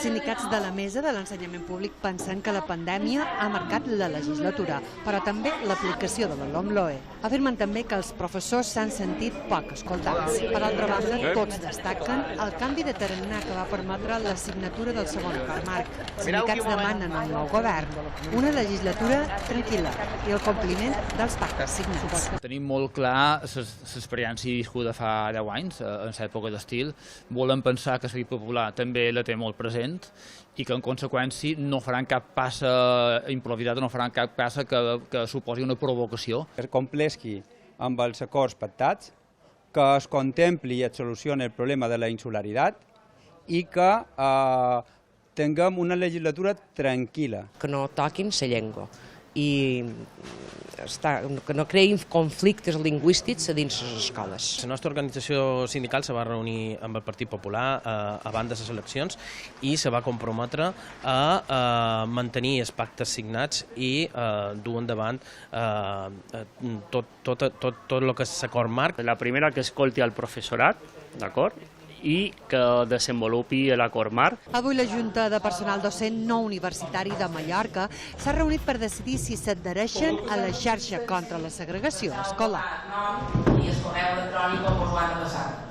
sindicats de la mesa de l'ensenyament públic pensen que la pandèmia ha marcat la legislatura, però també l'aplicació de la LOMLOE. Afirmen també que els professors s'han sentit poc escoltats. Per altra banda, tots destaquen el canvi de tarannà que va permetre la signatura del segon acord marc. Els sindicats demanen al nou govern una legislatura tranquil·la i el compliment dels pactes signats. Tenim molt clar l'experiència viscuda fa 10 anys, en l'època d'estil. Volem pensar que el Partit Popular també la té molt present i que en conseqüència no faran cap passa improvisada, no faran cap passa que suposi una provocació. Es compleixi amb els acords pactats, que es contempli i es solucioni el problema de la insularitat i que tinguem una legislatura tranquil·la. Que no toquin la llengua i que no creïn conflictes lingüístics a dins les escoles. La nostra organització sindical se va reunir amb el Partit Popular abans de les eleccions i se va comprometre a mantenir els pactes signats i dur endavant tot el que és l'acord marc. La primera, que escolti el professorat, d'acord? I que desenvolupi l'acord marc. Avui la Junta de Personal Docent no universitari de Mallorca s'ha reunit per decidir si s'adhereixen a la xarxa contra la segregació escolar. I el correu electrònic ho han de passar.